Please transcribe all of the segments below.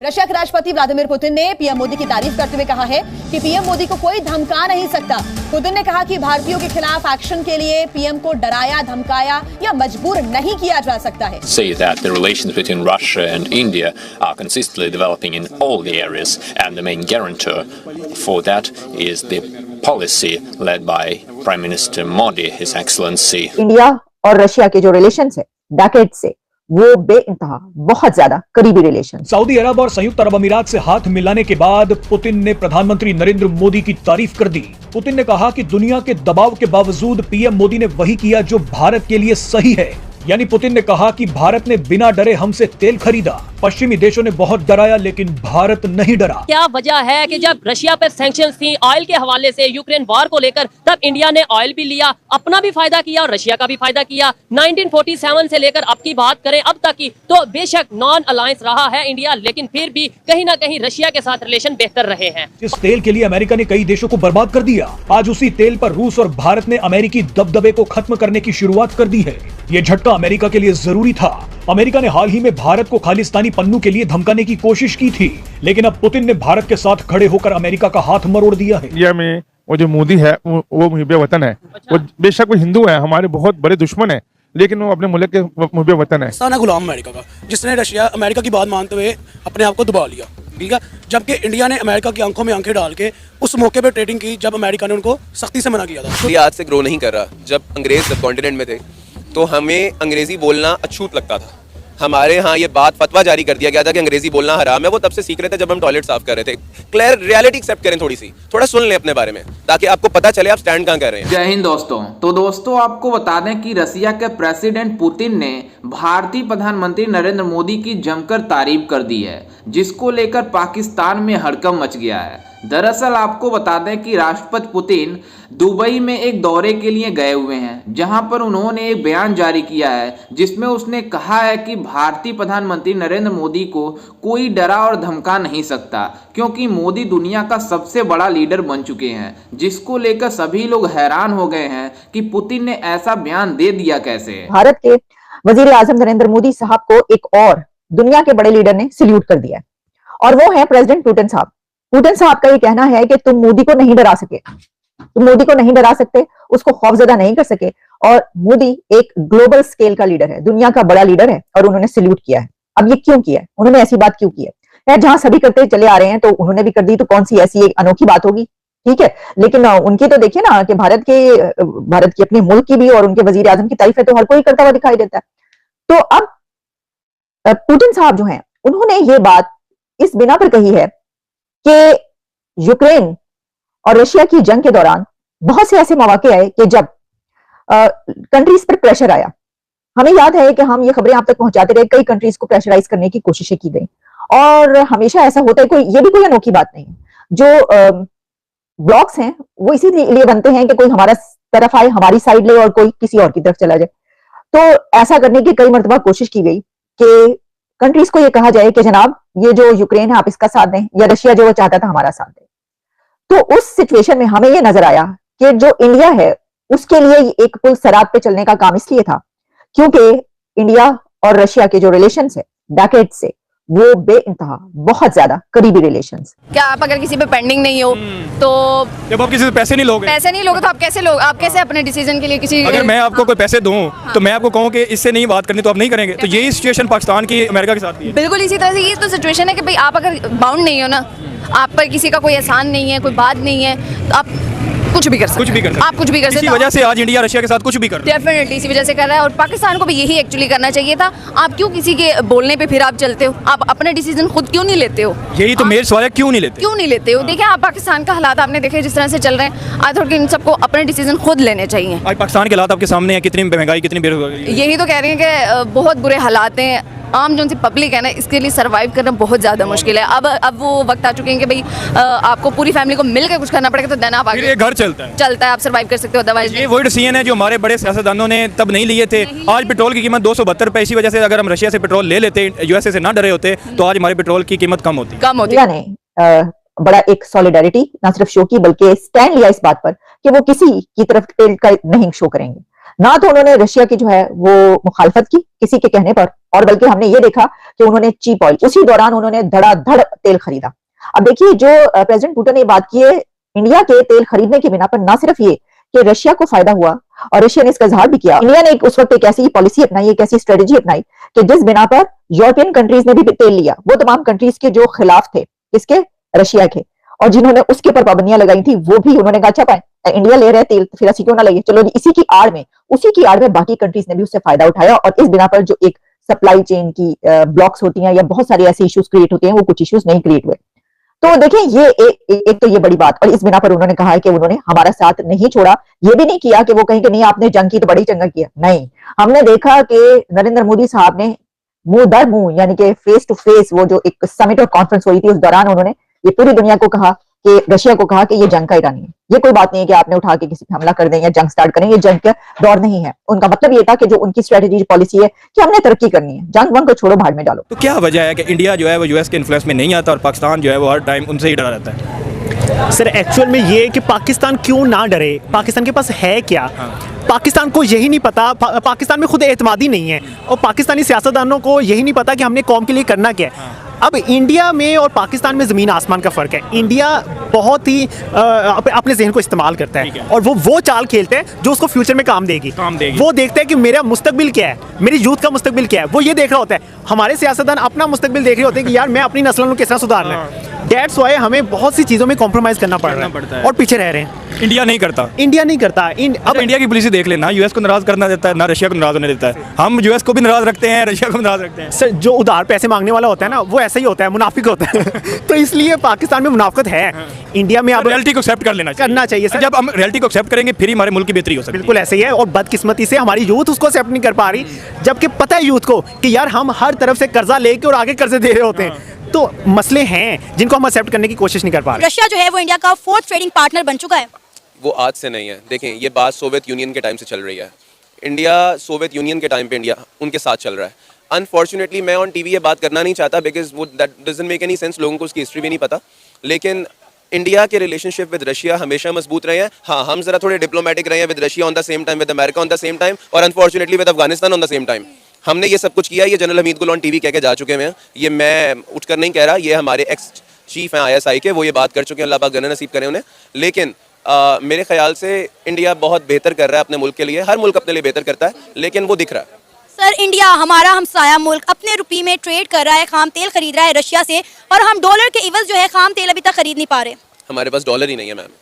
Russia के राष्ट्रपति Vladimir Putin ने पीएम मोदी की तारीफ करते हुए कहा है कि पीएम मोदी को कोई धमका नहीं सकता। पुतिन ने कहा कि भारतीयों के खिलाफ एक्शन के लिए पीएम को डराया, धमकाया या मजबूर नहीं किया जा सकता है। Say that the relations between Russia and India are consistently developing in all the areas, and the main guarantor for that is the policy led by Prime Minister Modi, His Excellency. India और Russia के जो relation है decade से वो बेइंतहा बहुत ज्यादा करीबी relation. Saudi अरब और संयुक्त अरब अमीरात से हाथ मिलाने के बाद पुतिन ने प्रधानमंत्री नरेंद्र मोदी की तारीफ कर दी। पुतिन ने कहा कि दुनिया के दबाव के बावजूद पीएम मोदी ने वही किया जो भारत के लिए सही है। यानी पुतिन ने कहा कि भारत ने बिना डरे हमसे तेल खरीदा। पश्चिमी देशों ने बहुत डराया लेकिन भारत नहीं डरा। क्या वजह है कि जब रशिया पर सैंक्शंस थी ऑयल के हवाले से यूक्रेन वॉर को लेकर, तब इंडिया ने ऑयल भी लिया, अपना भी फायदा किया और रशिया का भी फायदा किया। 1947 से लेकर अब की बात करें अब तक की, तो बेशक नॉन अलायंस रहा है इंडिया, लेकिन फिर भी कहीं ना कहीं रशिया के साथ रिलेशन बेहतर रहे हैं। इस तेल के लिए अमेरिका ने कई देशों को बर्बाद कर दिया। आज उसी तेल पर रूस और भारत ने अमेरिकी दबदबे को खत्म करने की शुरुआत कर दी है। ये झटका अमेरिका के लिए जरूरी था। अमेरिका ने हाल ही में भारत को खालिस्तानी पन्नू के लिए धमकाने की कोशिश की थी, लेकिन अब पुतिन ने भारत के साथ खड़े होकर अमेरिका का हाथ मरोड़ दिया है। इंडिया में वो जो मोदी है वो मुहिब वतन है। वो बेशक वो हिंदू है, हमारे बहुत बड़े दुश्मन है, लेकिन वो अपने मुल्क के मुहिब वतन है। पाकिस्तान गुलाम अमेरिका का, जिसने रशिया अमेरिका की बात मानते हुए अपने आप को दबा लिया, ठीक है। जबकि इंडिया ने अमेरिका की आंखों में आंखें डाल के उस मौके पर ट्रेडिंग की जब अमेरिका ने उनको सख्ती से मना किया था। इंडिया आज से ग्रो नहीं कर रहा। जब अंग्रेज सबकॉन्टिनेंट में थे तो हमें अंग्रेजी बोलना अछूत लगता था। हमारे यहाँ ये बात फतवा जारी कर दिया गया था कि अंग्रेजी बोलना हराम है। वो तब से सीख रहे थे जब हम टॉयलेट साफ कर रहे थे। क्लियर रियलिटी एक्सेप्ट करें, थोड़ा सुन लें अपने बारे में, ताकि आपको पता चले आप स्टैंड कहाँ कर रहे हैं। जय हिंद दोस्तों। तो दोस्तों आपको बता दें कि रसिया के प्रेसिडेंट पुतिन ने भारतीय प्रधानमंत्री नरेंद्र मोदी की जमकर तारीफ कर दी है, जिसको लेकर पाकिस्तान में हड़कंप मच गया है। दरअसल आपको बता दें कि राष्ट्रपति पुतिन दुबई में एक दौरे के लिए गए हुए हैं, जहां पर उन्होंने एक बयान जारी किया है, जिसमें उसने कहा है कि भारतीय प्रधानमंत्री नरेंद्र मोदी को कोई डरा और धमका नहीं सकता, क्योंकि मोदी दुनिया का सबसे बड़ा लीडर बन चुके हैं। जिसको लेकर सभी लोग हैरान हो गए हैं कि पुतिन ने ऐसा बयान दे दिया कैसे। भारत के वजीर आजम नरेंद्र मोदी साहब को एक और दुनिया के बड़े लीडर ने सल्यूट कर दिया, और वो है प्रेसिडेंट पुतिन साहब। पुतिन साहब का ये कहना है कि तुम मोदी को नहीं डरा सके, तुम मोदी को नहीं डरा सकते, उसको खौफजदा नहीं कर सके। और मोदी एक ग्लोबल स्केल का लीडर है, दुनिया का बड़ा लीडर है, और उन्होंने सल्यूट किया है। अब ये क्यों किया है, उन्होंने ऐसी बात क्यों की है? जहां सभी करते चले आ रहे हैं तो उन्होंने भी कर दी, तो कौन सी ऐसी एक अनोखी बात होगी? ठीक है, लेकिन उनकी तो देखिए ना कि भारत की अपने मुल्क की भी और उनके वजीर आजम की तारीफ है तो हर कोई करता हुआ दिखाई देता है। तो अब पुतिन साहब जो है उन्होंने ये बात इस बिना पर कही है कि यूक्रेन और रशिया की जंग के दौरान बहुत से ऐसे मौके आए कि जब कंट्रीज पर प्रेशर आया। हमें याद है कि हम ये खबरें आप तक पहुंचाते रहे, कई कंट्रीज को प्रेशराइज करने की कोशिशें की गई, और हमेशा ऐसा होता है। ये भी कोई अनोखी बात नहीं है। जो ब्लॉक्स हैं वो इसीलिए बनते हैं कि कोई हमारा तरफ आए, हमारी साइड ले, और कोई किसी और की तरफ चला जाए। तो ऐसा करने की कई मरतबा कोशिश की गई कि कंट्रीज को ये कहा जाए कि जनाब ये जो यूक्रेन है आप इसका साथ दें, या रशिया जो वो चाहता था हमारा साथ दें। तो उस सिचुएशन में हमें ये नजर आया कि जो इंडिया है उसके लिए एक पुल सरात पे चलने का काम इसलिए था क्योंकि इंडिया और रशिया के जो रिलेशंस है डेकेड से वो बेइंतहा बहुत ज्यादा करीबी रिलेशंस। क्या आप अगर किसी पे पेंडिंग नहीं हो तो जब आप किसी से पैसे नहीं लोगे तो आप कैसे अपने डिसीजन के लिए किसी, अगर मैं आपको कोई पैसे दूं तो मैं आपको कहूं कि इससे नहीं बात करनी तो आप नहीं करेंगे। तो यही सिचुएशन पाकिस्तान की अमेरिका के साथ भी है। बिल्कुल इसी तरह से ये तो सिचुएशन है कि भाई आप अगर बाउंड नहीं हो ना, आप पर किसी का कोई एहसान नहीं है, कोई बात नहीं है, तो आप कुछ भी कर सकते हैं। आप कुछ भी कर सकते हैं। इसी वजह से आज इंडिया रशिया के साथ कुछ भी कर रहा है। डेफिनेटली इसी वजह से कर रहा है, और पाकिस्तान को भी यही एक्चुअली करना चाहिए था। आप क्यों किसी के बोलने पे फिर आप चलते हो? आप अपने डिसीजन खुद क्यों नहीं लेते हो? यही तो मेरा सवाल है, क्यों नहीं लेते हो? देखिए आप पाकिस्तान का हालात आपने देखे जिस तरह से चल रहे हैं, आई थिंक इन सबको अपने डिसीजन खुद लेने चाहिए। आज पाकिस्तान के हालात आपके सामने है, कितनी महंगाई, कितनी बेरोजगारी। यही तो कह रहे हैं कि बहुत बुरे हालात हैं। आम जो सी पब्लिक है ना, इसके लिए सर्वाइव करना बहुत ज़्यादा मुश्किल है। अब वो वक्त आ चुके हैं कि भाई आपको पूरी फैमिली को मिलकर कुछ करना पड़ेगा, तो देना आप आगे घर चलता है, आप सर्वाइव कर सकते हो। अदरवाइज ये वही डिसीजन है जो हमारे बड़े सियासतदानों ने तब नहीं लिए थे। आज पेट्रोल की कीमत 272 रुपए, इसी वजह से अगर हम रशिया से पेट्रोल ले लेते, यूएसए से ना डरे होते, तो आज हमारे पेट्रोल की कीमत कम होती। ने बड़ा एक सॉलिडारिटी ना सिर्फ शो की बल्कि स्टैंड लिया इस बात पर कि वो किसी की तरफ टिल्ट का नहीं शो करेंगे। ना तो उन्होंने रशिया की जो है वो मुखालफत की किसी के कहने पर, और बल्कि हमने ये देखा कि उन्होंने चीप ऑयल, उसी दौरान उन्होंने धड़ाधड़ तेल खरीदा। अब देखिए जो प्रेसिडेंट पुतिन ने बात की है इंडिया के तेल खरीदने के बिना पर, ना सिर्फ ये कि रशिया को फायदा हुआ और रशिया ने इसका इजहार भी किया, इंडिया ने उस वक्त एक ऐसी पॉलिसी अपनाई, एक ऐसी स्ट्रेटेजी अपनाई कि जिस बिना पर यूरोपियन कंट्रीज ने भी तेल लिया, वो तमाम कंट्रीज के जो खिलाफ थे, किसके, रशिया के, और जिन्होंने उसके ऊपर पाबंदियां लगाई थी, वो भी उन्होंने कहा अच्छा पाए इंडिया ले रहे तेल, फिर ऐसी क्यों ना लगे, चलो उसी की आड़ में बाकी कंट्रीज ने भी उससे फायदा उठाया, और इस बिना पर जो एक सप्लाई चेन की ब्लॉक्स होती हैं या बहुत सारे ऐसे इश्यूज क्रिएट होते हैं, वो कुछ इश्यूज नहीं क्रिएट हुए। तो देखें ये एक तो ये बड़ी बात, और इस बिना पर उन्होंने कहा है कि उन्होंने हमारा साथ नहीं छोड़ा। ये भी नहीं किया कि वो कहें कि नहीं आपने जंग की तो बड़ी चंगा किया, नहीं, हमने देखा कि नरेंद्र मोदी साहब ने मुंह दर मुंह यानी कि फेस टू फेस वो जो एक समिट और कॉन्फ्रेंस हुई थी उस दौरान उन्होंने ये पूरी दुनिया को कहा कि रशिया को कहा कि ये जंग का इरादा नहीं है, ये कोई बात नहीं है कि आपने उठा के किसी पे हमला कर दें या जंग स्टार्ट करें, ये जंग का दौर नहीं है। उनका मतलब ये था कि जो उनकी स्ट्रेटेजी पॉलिसी है कि हमने तरक्की करनी है, जंग वंग को छोड़ो भाड़ में डालो। तो क्या वजह है कि इंडिया जो है वो यूएस के इन्फ्लुएंस में नहीं आता और पाकिस्तान जो है वो हर टाइम उनसे ही डरा रहता है? सर एक्चुअल में ये कि पाकिस्तान क्यों ना डरे, पाकिस्तान के पास है क्या? पाकिस्तान को यही नहीं पता, पाकिस्तान में खुद एतमादी नहीं है, और पाकिस्तानी सियासतदानों को यही नहीं पता कि हमने कौम के लिए करना क्या है। अब इंडिया में और पाकिस्तान में ज़मीन आसमान का फ़र्क है। इंडिया बहुत ही अपने जहन को इस्तेमाल करता है और वो चाल खेलते हैं जो उसको फ्यूचर में काम देगी। वो देखते हैं कि मेरा मुस्तकबिल क्या है, मेरी यूथ का मुस्तकबिल क्या है, वो ये देख रहा होता है। हमारे सियासतदान अपना मुस्तकबिल देख रहे होते हैं कि यार मैं अपनी नस्लों को किस तरह सुधारना है। दैट्स व्हाई हमें बहुत सी चीज़ों में कॉम्प्रोमाइज़ करना पड़ रहा है और पीछे रह रहे हैं। इंडिया नहीं करता। अब इंडिया की पॉलिसी देख लेना, यूएस को नाराज करना देता है, ना रशिया को नाराज होने देता है। हम यूएस को भी नाराज रखते हैं, रशिया को नाराज रखते हैं। सर जो उधार पैसे मांगने वाला होता है ना, वो ऐसा ही होता है, मुनाफिक होता है। तो इसलिए पाकिस्तान में मुनाफिकत है। इंडिया में आप रियलिटी को एक्सेप्ट करना चाहिए सर। जब हम रियलिटी को एक्सेप्ट करेंगे फिर ही हमारे मुल्क की बेहतरी हो सकती है। बिल्कुल ऐसे ही है, और बदकिस्मती से हमारी यूथ उसको एक्सेप्ट नहीं कर पा रही, जबकि पता है यूथ को कि यार हम हर तरफ से कर्जा लेके और आगे कर्जे दे रहे होते हैं। तो मसले हैं जिनको हम एक्सेप्ट करने की कोशिश नहीं कर पा रहे। रशिया जो है वो इंडिया का 4th ट्रेडिंग पार्टनर बन चुका है। वो आज से नहीं है, देखें ये बात सोवियत यूनियन के टाइम से चल रही है। इंडिया सोवियत यूनियन के टाइम पे इंडिया उनके साथ चल रहा है। अनफॉर्चुनेटली मैं ऑन टीवी ये बात करना नहीं चाहता बिकॉज वो that doesn't make any sense, लोगों को उसकी हिस्ट्री भी नहीं पता। लेकिन इंडिया के रिलेशनशिप विद रशिया हमेशा मजबूत रहे हैं। हाँ, हम जरा थोड़े डिप्लोमेटिक रहे हैं with Russia on the same time, with America on the same time, और unfortunately with Afghanistan on the same time. हमने ये सब कुछ किया। ये जनरल हमीद गुल ऑन टीवी कह के जा चुके हैं, ये मैं उठकर नहीं कह रहा, ये हमारे एक्स चीफ हैं ISI के, वो ये बात कर चुके हैं, अल्लाह पाक गना नसीब करें उन्हें। लेकिन मेरे ख्याल से इंडिया बहुत बेहतर कर रहा है अपने मुल्क के लिए। हर मुल्क अपने लिए बेहतर करता है, लेकिन वो दिख रहा है। सर इंडिया हमारा हमसाया मुल्क अपने रुपये में ट्रेड कर रहा है, खाम तेल खरीद रहा है रशिया से, और हम डॉलर के इवज जो है खाम तेल अभी तक खरीद नहीं पा रहे। हमारे पास डॉलर ही नहीं है मैम,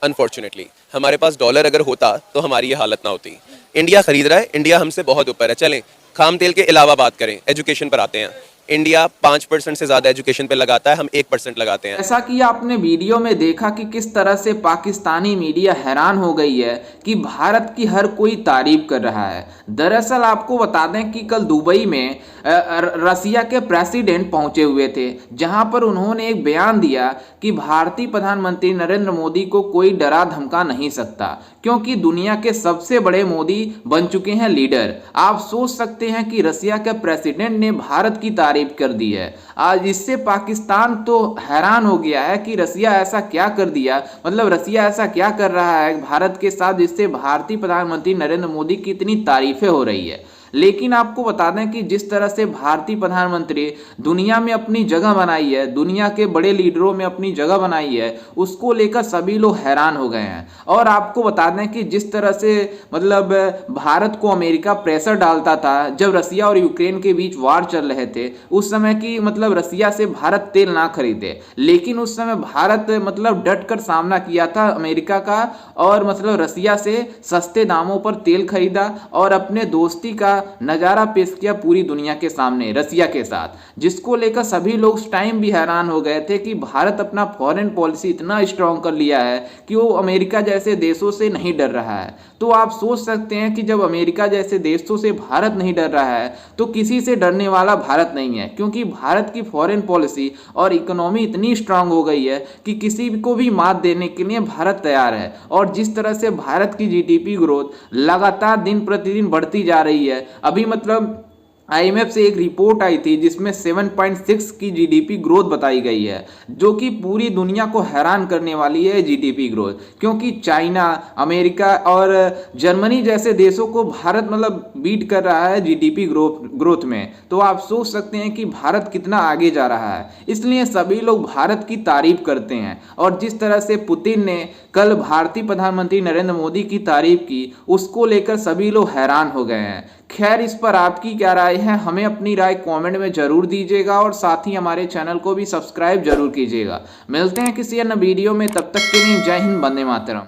अनफॉर्चुनेटली। हमारे पास डॉलर अगर होता तो हमारी ये हालत ना होती। इंडिया खरीद रहा है, इंडिया हमसे बहुत ऊपर है। चलें खाम तेल के अलावा बात करें, एजुकेशन पर आते हैं। इंडिया 5% से ज़्यादा एजुकेशन पे लगाता है, हम 1% लगाते हैं। ऐसा कि आपने वीडियो में देखा कि किस तरह से पाकिस्तानी मीडिया हैरान हो गई है कि भारत की हर कोई तारीफ कर रहा है। दरअसल आपको बता दें कि कल दुबई में रसिया के प्रेसिडेंट पहुंचे हुए थे, जहां पर उन्होंने एक बयान दिया कि भारतीय प्रधानमंत्री नरेंद्र मोदी को कोई डरा धमका नहीं सकता, क्योंकि दुनिया के सबसे बड़े मोदी बन चुके हैं लीडर। आप सोच सकते हैं कि रसिया के प्रेसिडेंट ने भारत की तारीफ कर दी है। आज इससे पाकिस्तान तो हैरान हो गया है कि रसिया ऐसा क्या कर दिया, मतलब रसिया ऐसा क्या कर रहा है भारत के साथ जिससे भारतीय प्रधानमंत्री नरेंद्र मोदी की इतनी तारीफें हो रही है। लेकिन आपको बता दें कि जिस तरह से भारतीय प्रधानमंत्री दुनिया में अपनी जगह बनाई है, दुनिया के बड़े लीडरों में अपनी जगह बनाई है, उसको लेकर सभी लोग हैरान हो गए हैं। और आपको बता दें कि जिस तरह से मतलब भारत को अमेरिका प्रेशर डालता था जब रसिया और यूक्रेन के बीच वार चल रहे थे, उस समय की मतलब रसिया से भारत तेल ना खरीदे, लेकिन उस समय भारत मतलब डट कर सामना किया था अमेरिका का, और मतलब रसिया से सस्ते दामों पर तेल खरीदा और अपने दोस्ती का नजारा पेश किया पूरी दुनिया के सामने रसिया के साथ, जिसको लेकर सभी लोग उस टाइम भी हैरान हो गए थे कि भारत अपना फॉरेन पॉलिसी इतना स्ट्रांग कर लिया है कि वो अमेरिका जैसे देशों से नहीं डर रहा है। तो आप सोच सकते हैं कि जब अमेरिका जैसे देशों से भारत नहीं डर रहा है तो किसी से डरने वाला भारत नहीं है, क्योंकि भारत की फॉरेन पॉलिसी और इकोनॉमी इतनी स्ट्रांग हो गई है कि किसी को भी मात देने के लिए भारत तैयार है। और जिस तरह से भारत की GDP ग्रोथ लगातार दिन प्रतिदिन बढ़ती जा रही है, अभी मतलब IMF से एक रिपोर्ट आई थी जिसमें 7.6 की जीडीपी ग्रोथ बताई गई है, जो कि पूरी दुनिया को हैरान करने वाली है जीडीपी ग्रोथ, क्योंकि चाइना, अमेरिका और जर्मनी जैसे देशों को भारत मतलब बीट कर रहा है जीडीपी ग्रोथ में। तो आप सोच सकते हैं कि भारत कितना आगे जा रहा है, इसलिए सभी लोग भारत की तारीफ करते हैं। और जिस तरह से पुतिन ने कल भारतीय प्रधानमंत्री नरेंद्र मोदी की तारीफ की, उसको लेकर सभी लोग हैरान हो गए हैं। खैर, इस पर आपकी क्या राय है, हमें अपनी राय कमेंट में जरूर दीजिएगा और साथ ही हमारे चैनल को भी सब्सक्राइब जरूर कीजिएगा। मिलते हैं किसी अन्य वीडियो में, तब तक के लिए जय हिंद, वंदे मातरम।